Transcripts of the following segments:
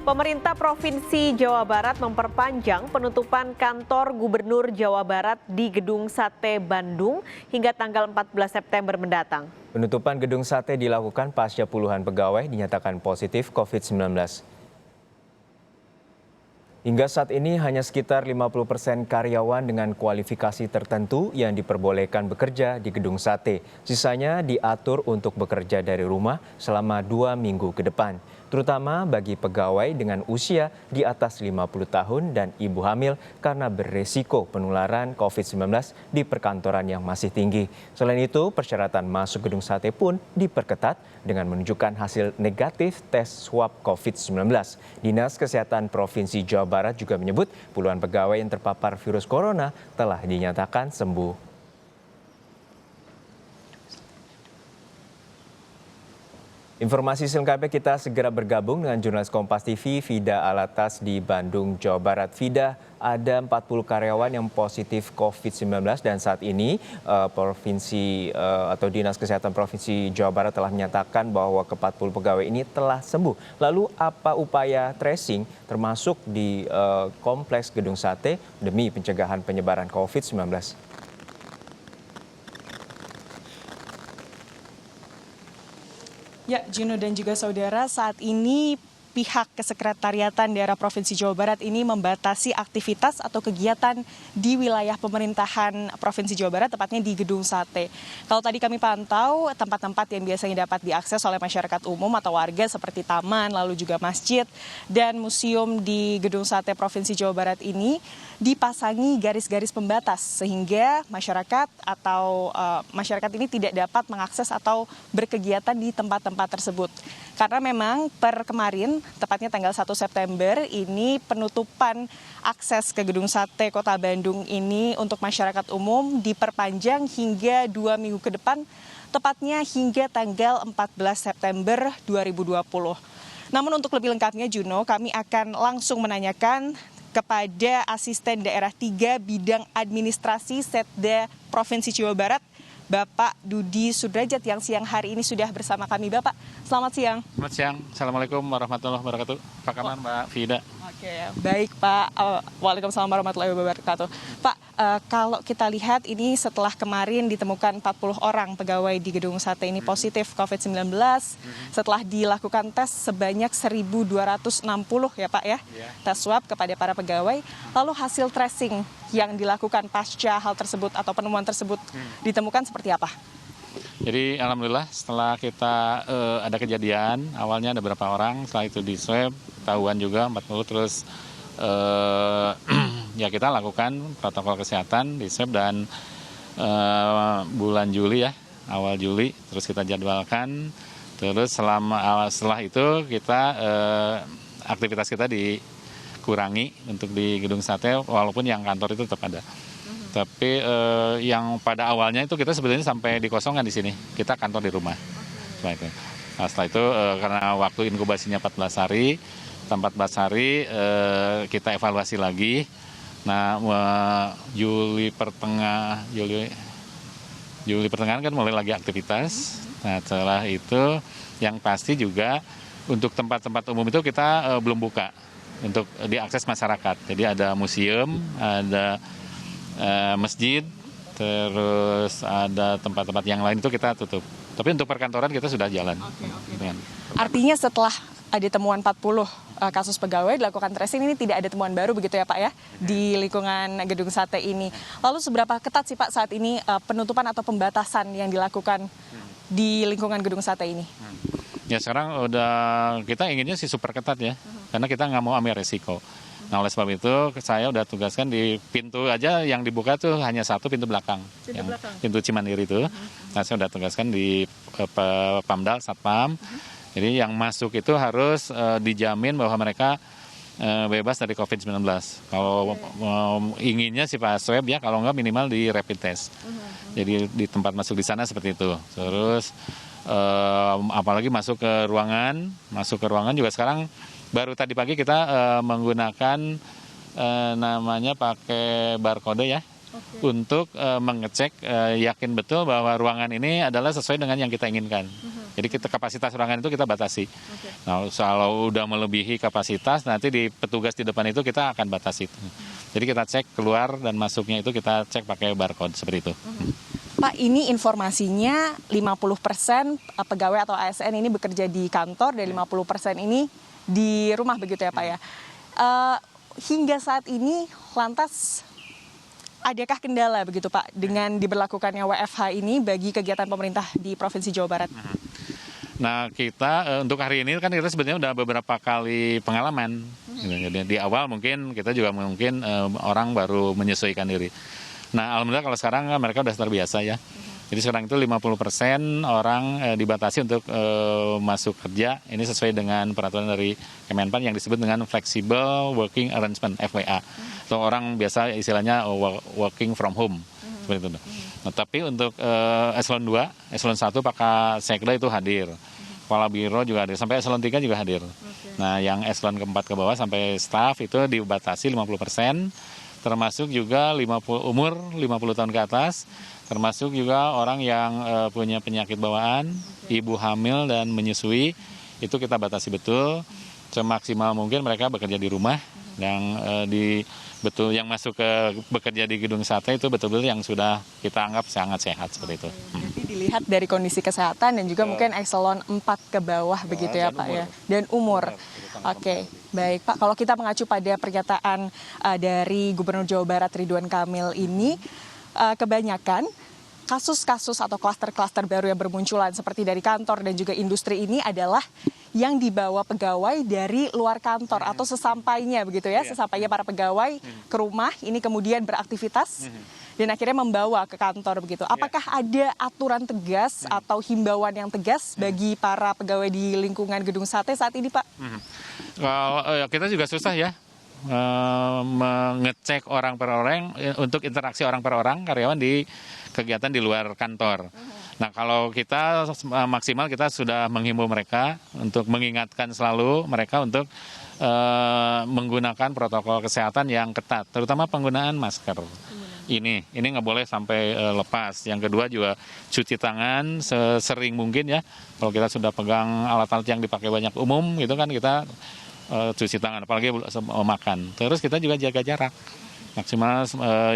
Pemerintah Provinsi Jawa Barat memperpanjang penutupan kantor Gubernur Jawa Barat di Gedung Sate Bandung hingga tanggal 14 September mendatang. Penutupan Gedung Sate dilakukan pasca puluhan pegawai dinyatakan positif COVID-19. Hingga saat ini hanya sekitar 50% karyawan dengan kualifikasi tertentu yang diperbolehkan bekerja di Gedung Sate. Sisanya diatur untuk bekerja dari rumah selama 2 minggu ke depan, terutama bagi pegawai dengan usia di atas 50 tahun dan ibu hamil karena beresiko penularan COVID-19 di perkantoran yang masih tinggi. Selain itu, persyaratan masuk Gedung Sate pun diperketat dengan menunjukkan hasil negatif tes swab COVID-19. Dinas Kesehatan Provinsi Jawa Barat juga menyebut puluhan pegawai yang terpapar virus corona telah dinyatakan sembuh. Informasi selengkapnya kita segera bergabung dengan jurnalis Kompas TV Vida Alatas di Bandung, Jawa Barat. Vida, ada 40 karyawan yang positif COVID-19 dan saat ini Dinas Kesehatan Provinsi Jawa Barat telah menyatakan bahwa ke-40 pegawai ini telah sembuh. Lalu apa upaya tracing termasuk di kompleks Gedung Sate demi pencegahan penyebaran COVID-19? Ya, Juno dan juga saudara, saat ini pihak Kesekretariatan Daerah Provinsi Jawa Barat ini membatasi aktivitas atau kegiatan di wilayah pemerintahan Provinsi Jawa Barat, tepatnya di Gedung Sate. Kalau tadi kami pantau, tempat-tempat yang biasanya dapat diakses oleh masyarakat umum atau warga seperti taman, lalu juga masjid dan museum di Gedung Sate Provinsi Jawa Barat ini dipasangi garis-garis pembatas sehingga masyarakat ini tidak dapat mengakses atau berkegiatan di tempat-tempat tersebut. Karena memang per kemarin, tepatnya tanggal 1 September, ini penutupan akses ke Gedung Sate Kota Bandung ini untuk masyarakat umum diperpanjang hingga 2 minggu ke depan, tepatnya hingga tanggal 14 September 2020. Namun untuk lebih lengkapnya, Juno, kami akan langsung menanyakan kepada Asisten Daerah 3 Bidang Administrasi Setda Provinsi Jawa Barat, Bapak Dudi Sudrajat yang siang hari ini sudah bersama kami. Bapak, selamat siang. Selamat siang. Assalamualaikum warahmatullahi wabarakatuh. Apa kabar Mbak Vida? Oke, baik Pak. Waalaikumsalam warahmatullahi wabarakatuh. Pak, kalau kita lihat ini setelah kemarin ditemukan 40 orang pegawai di Gedung Sate ini positif COVID-19, setelah dilakukan tes sebanyak 1.260 ya Pak ya, tes swab kepada para pegawai, lalu hasil tracing yang dilakukan pasca hal tersebut atau penemuan tersebut ditemukan seperti apa? Jadi alhamdulillah setelah kita ada kejadian, awalnya ada beberapa orang, setelah itu di swab, ketahuan juga 40, terus ya kita lakukan protokol kesehatan di swab dan bulan Juli ya, awal Juli, terus kita jadwalkan, terus setelah itu kita aktivitas kita dikurangi untuk di Gedung Sate, walaupun yang kantor itu tetap ada. Tapi yang pada awalnya itu kita sebetulnya sampai dikosongkan di sini. Kita kantor di rumah. Setelah itu karena waktu inkubasinya 14 hari, setelah 14 hari kita evaluasi lagi. Nah, Juli pertengahan kan mulai lagi aktivitas. Nah, setelah itu yang pasti juga untuk tempat-tempat umum itu kita belum buka untuk diakses masyarakat. Jadi ada museum, ada masjid, terus ada tempat-tempat yang lain itu kita tutup. Tapi untuk perkantoran kita sudah jalan. Artinya setelah ada temuan 40 kasus pegawai dilakukan tracing, ini tidak ada temuan baru begitu ya Pak ya di lingkungan Gedung Sate ini. Lalu seberapa ketat sih Pak saat ini penutupan atau pembatasan yang dilakukan di lingkungan Gedung Sate ini? Ya sekarang kita inginnya sih super ketat ya, karena kita nggak mau ambil resiko. Nah oleh sebab itu saya udah tugaskan di pintu aja yang dibuka tuh hanya satu pintu belakang. Pintu Cimandiri itu. Nah saya udah tugaskan di Pamdal, Satpam. Jadi yang masuk itu harus dijamin bahwa mereka bebas dari COVID-19. Kalau inginnya sih Pak swab ya, kalau nggak minimal di rapid test. Jadi di tempat masuk di sana seperti itu. Terus apalagi masuk ke ruangan juga sekarang baru tadi pagi kita menggunakan namanya pakai barcode ya, untuk mengecek yakin betul bahwa ruangan ini adalah sesuai dengan yang kita inginkan. Jadi kapasitas ruangan itu kita batasi. Nah, kalau udah melebihi kapasitas, nanti di petugas di depan itu kita akan batasi. Jadi kita cek keluar dan masuknya itu kita cek pakai barcode seperti itu. Pak, ini informasinya 50% pegawai atau ASN ini bekerja di kantor dan 50% ini di rumah begitu ya Pak ya. Hingga saat ini lantas adakah kendala begitu Pak dengan diberlakukannya WFH ini bagi kegiatan pemerintah di Provinsi Jawa Barat? Nah, kita untuk hari ini kan kita sebenarnya udah beberapa kali pengalaman. Jadi di awal mungkin kita juga mungkin orang baru menyesuaikan diri. Nah, alhamdulillah kalau sekarang mereka udah terbiasa ya. Jadi sekarang itu 50% orang dibatasi untuk masuk kerja. Ini sesuai dengan peraturan dari Kemenpan yang disebut dengan Flexible Working Arrangement (FWA). Atau orang biasa istilahnya working from home. Seperti itu. Nah, tapi untuk eselon 2, eselon 1 Pak Sekda itu hadir. Kepala Biro juga hadir, sampai eselon 3 juga hadir. Nah, yang eselon keempat ke bawah sampai staf itu dibatasi 50%, termasuk juga umur 50 tahun ke atas, termasuk juga orang yang punya penyakit bawaan, ibu hamil dan menyusui, itu kita batasi betul. Semaksimal mungkin mereka bekerja di rumah, yang yang masuk ke bekerja di gedung sate itu betul-betul yang sudah kita anggap sangat sehat seperti itu. Jadi dilihat dari kondisi kesehatan dan juga mungkin eselon 4 ke bawah begitu ya Pak ya. Dan umur. Oke, baik Pak. Kalau kita mengacu pada pernyataan dari Gubernur Jawa Barat Ridwan Kamil ini, kebanyakan kasus-kasus atau klaster-klaster baru yang bermunculan seperti dari kantor dan juga industri ini adalah yang dibawa pegawai dari luar kantor atau sesampainya begitu ya, sesampainya para pegawai ke rumah ini kemudian beraktivitas dan akhirnya membawa ke kantor begitu. Apakah ada aturan tegas atau himbauan yang tegas bagi para pegawai di lingkungan gedung sate saat ini Pak? Kalau kita juga susah ya mengecek orang per orang untuk interaksi orang per orang karyawan di kegiatan di luar kantor. Nah, kalau kita maksimal kita sudah menghimbau mereka untuk mengingatkan selalu mereka untuk menggunakan protokol kesehatan yang ketat, terutama penggunaan masker. Ini nggak boleh sampai lepas. Yang kedua juga cuci tangan sesering mungkin ya. Kalau kita sudah pegang alat-alat yang dipakai banyak umum, gitu kan kita cuci tangan, apalagi makan. Terus kita juga jaga jarak. Maksimal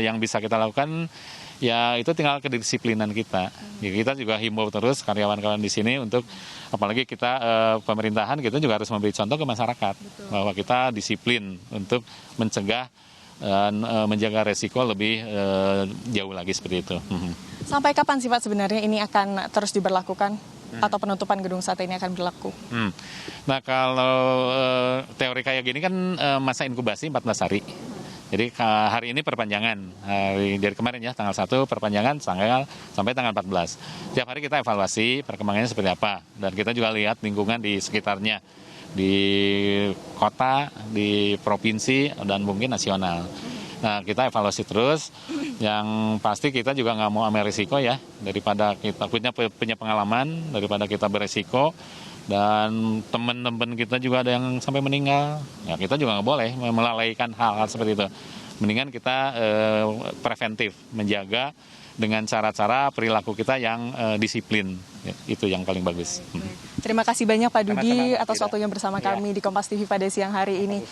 yang bisa kita lakukan ya itu tinggal kedisiplinan kita. Kita juga himbau terus karyawan-karyawan di sini untuk apalagi kita pemerintahan kita juga harus memberi contoh ke masyarakat. Betul. Bahwa kita disiplin untuk mencegah dan menjaga resiko lebih jauh lagi seperti itu. Sampai kapan sih Pak sebenarnya ini akan terus diberlakukan? Atau penutupan gedung sate ini akan berlaku? Nah, kalau teori kayak gini kan masa inkubasi 14 hari. Jadi hari ini perpanjangan, dari kemarin ya tanggal 1 perpanjangan sampai tanggal 14. Tiap hari kita evaluasi perkembangannya seperti apa. Dan kita juga lihat lingkungan di sekitarnya, di kota, di provinsi, dan mungkin nasional. Nah, kita evaluasi terus. Yang pasti kita juga nggak mau ambil risiko ya, daripada kita punya pengalaman, daripada kita beresiko. Dan teman-teman kita juga ada yang sampai meninggal, ya kita juga nggak boleh melalaikan hal-hal seperti itu. Mendingan kita preventif, menjaga dengan cara-cara perilaku kita yang disiplin, ya, itu yang paling bagus. Terima kasih banyak Pak Dudi atas waktunya bersama kami di Kompas TV pada siang hari ini.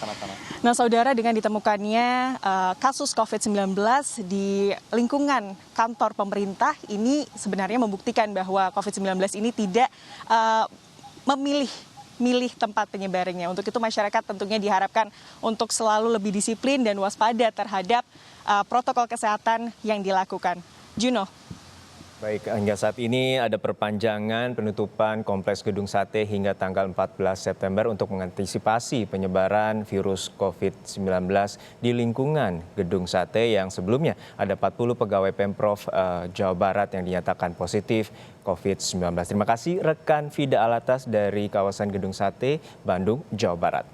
Nah saudara, dengan ditemukannya kasus COVID-19 di lingkungan kantor pemerintah ini sebenarnya membuktikan bahwa COVID-19 ini tidak memilih tempat penyebarannya. Untuk itu masyarakat tentunya diharapkan untuk selalu lebih disiplin dan waspada terhadap protokol kesehatan yang dilakukan. Juno. Baik, hingga saat ini ada perpanjangan penutupan Kompleks Gedung Sate hingga tanggal 14 September untuk mengantisipasi penyebaran virus COVID-19 di lingkungan Gedung Sate yang sebelumnya ada 40 pegawai Pemprov Jawa Barat yang dinyatakan positif COVID-19. Terima kasih rekan Vida Alatas dari kawasan Gedung Sate, Bandung, Jawa Barat.